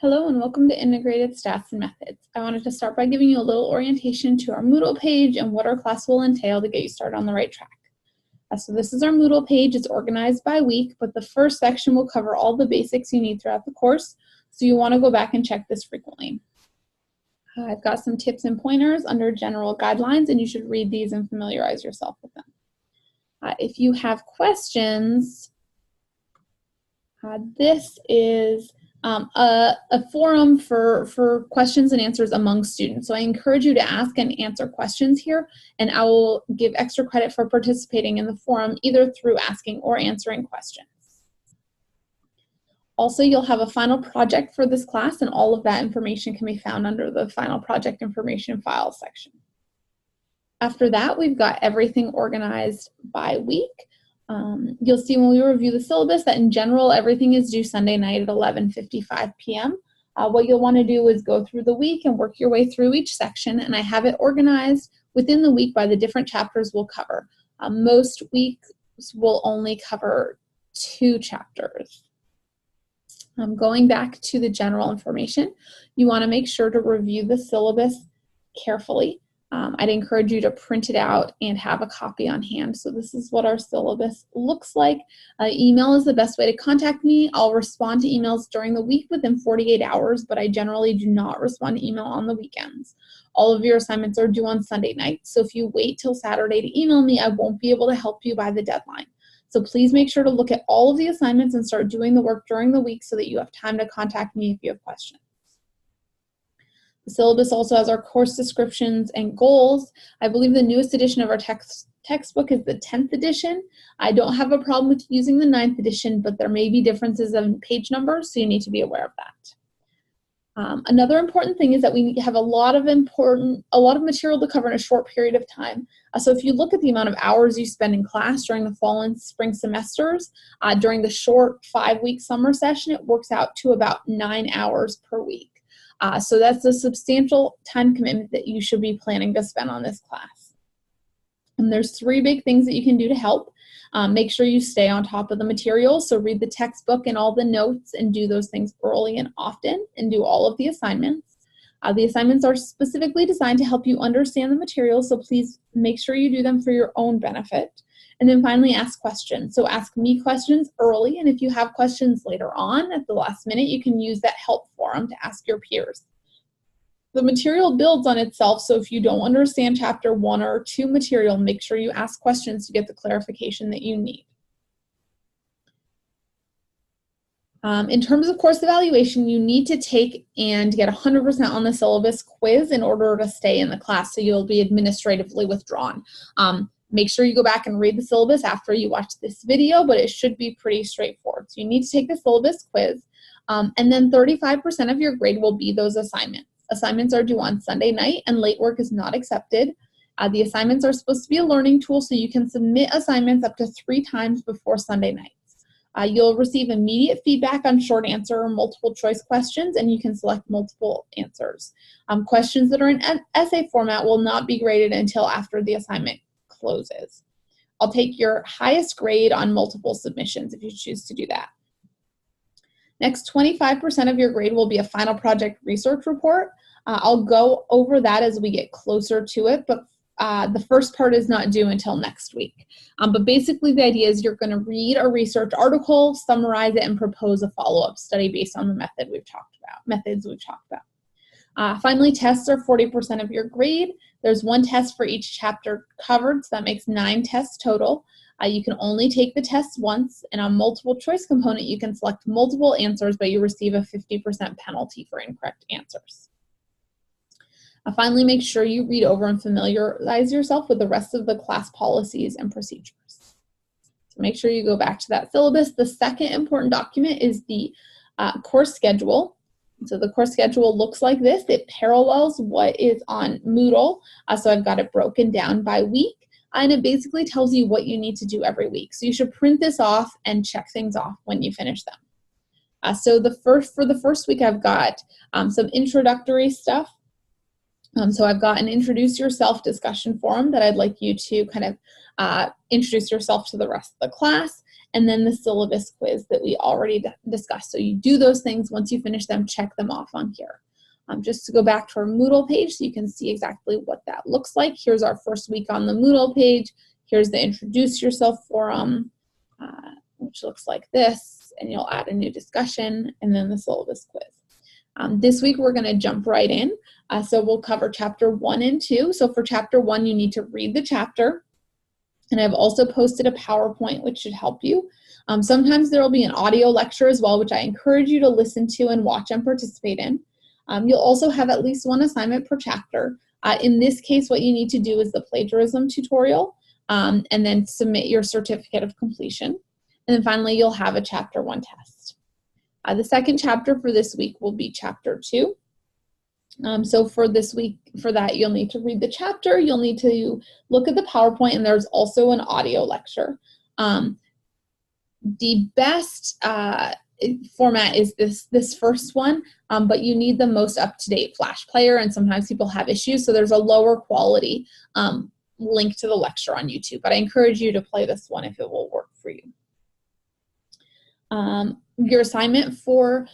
Hello and welcome to Integrated Stats and Methods. I wanted to start by giving you a little orientation to our Moodle page and what our class will entail to get you started on the right track. So this is our Moodle page. It's organized by week, but the first section will cover all the basics you need throughout the course, so you want to go back and check this frequently. I've got some tips and pointers under general guidelines, and you should read these and familiarize yourself with them. If you have questions, this is a forum for questions and answers among students. So I encourage you to ask and answer questions here, and I will give extra credit for participating in the forum either through asking or answering questions. Also, you'll have a final project for this class, and all of that information can be found under the final project information files section. After that, we've got everything organized by week. You'll see when we review the syllabus that in general everything is due Sunday night at 11:55 p.m. What you'll want to do is go through the week and work your way through each section, and I have it organized within the week by the different chapters we'll cover. Most weeks will only cover 2 chapters. Going back to the general information, you want to make sure to review the syllabus carefully. I'd encourage you to print it out and have a copy on hand. So this is what our syllabus looks like. Email is the best way to contact me. I'll respond to emails during the week within 48 hours, but I generally do not respond to email on the weekends. All of your assignments are due on Sunday night, so if you wait till Saturday to email me, I won't be able to help you by the deadline. So please make sure to look at all of the assignments and start doing the work during the week so that you have time to contact me if you have questions. The syllabus also has our course descriptions and goals. I believe the newest edition of our textbook is the 10th edition. I don't have a problem with using the 9th edition, but there may be differences in page numbers, so you need to be aware of that. Another important thing is that we have a lot of material to cover in a short period of time. So if you look at the amount of hours you spend in class during the fall and spring semesters, during the short 5-week summer session, it works out to about 9 hours per week. So that's a substantial time commitment that you should be planning to spend on this class. And there's 3 big things that you can do to help. Make sure you stay on top of the material, so read the textbook and all the notes and do those things early and often, and do all of the assignments. The assignments are specifically designed to help you understand the material, so please make sure you do them for your own benefit. And then finally, ask questions. So ask me questions early, and if you have questions later on at the last minute, you can use that help forum to ask your peers. The material builds on itself, so if you don't understand chapter 1 or 2 material, make sure you ask questions to get the clarification that you need. In terms of course evaluation, you need to take and get 100% on the syllabus quiz in order to stay in the class, so you'll be administratively withdrawn. Make sure you go back and read the syllabus after you watch this video, but it should be pretty straightforward. So you need to take the syllabus quiz, and then 35% of your grade will be those assignments. Assignments are due on Sunday night, and late work is not accepted. The assignments are supposed to be a learning tool, so you can submit assignments up to 3 times before Sunday nights. You'll receive immediate feedback on short answer or multiple choice questions, and you can select multiple answers. Questions that are in essay format will not be graded until after the assignment closes. I'll take your highest grade on multiple submissions if you choose to do that. Next, 25% of your grade will be a final project research report. I'll go over that as we get closer to it, but the first part is not due until next week. But basically the idea is you're going to read a research article, summarize it, and propose a follow-up study based on the methods we've talked about. Finally, tests are 40% of your grade. There's 1 test for each chapter covered, so that makes 9 tests total. You can only take the test once, and on multiple choice component, you can select multiple answers, but you receive a 50% penalty for incorrect answers. Finally, make sure you read over and familiarize yourself with the rest of the class policies and procedures. So make sure you go back to that syllabus. The second important document is the course schedule. So the course schedule looks like this. It parallels what is on Moodle. So I've got it broken down by week, and it basically tells you what you need to do every week. So you should print this off and check things off when you finish them. So for the first week, I've got some introductory stuff. So I've got an introduce yourself discussion forum that I'd like you to kind of introduce yourself to the rest of the class, and then the syllabus quiz that we already discussed. So you do those things. Once you finish them, check them off on here. Just to go back to our Moodle page so you can see exactly what that looks like. Here's our first week on the Moodle page. Here's the introduce yourself forum, which looks like this, and you'll add a new discussion, and then the syllabus quiz. This week we're going to jump right in. So we'll cover chapter 1 and 2. So for chapter 1, you need to read the chapter. And I've also posted a PowerPoint which should help you. Sometimes there will be an audio lecture as well, which I encourage you to listen to and watch and participate in. You'll also have at least one assignment per chapter. In this case, what you need to do is the plagiarism tutorial, and then submit your certificate of completion. And then finally, you'll have a chapter 1 test. The second chapter for this week will be chapter 2. So for this week, for that, you'll need to read the chapter, you'll need to look at the PowerPoint, and there's also an audio lecture. The best format is this first one, but you need the most up-to-date Flash player, and sometimes people have issues, so there's a lower quality link to the lecture on YouTube, but I encourage you to play this one if it will work for you. Your assignment for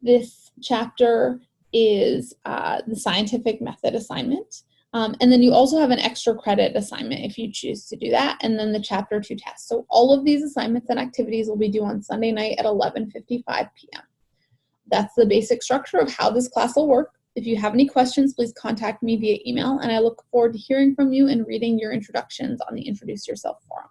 this chapter is the scientific method assignment. And then you also have an extra credit assignment if you choose to do that, and then the chapter 2 test. So all of these assignments and activities will be due on Sunday night at 11:55 p.m. That's the basic structure of how this class will work. If you have any questions, please contact me via email, and I look forward to hearing from you and reading your introductions on the Introduce Yourself forum.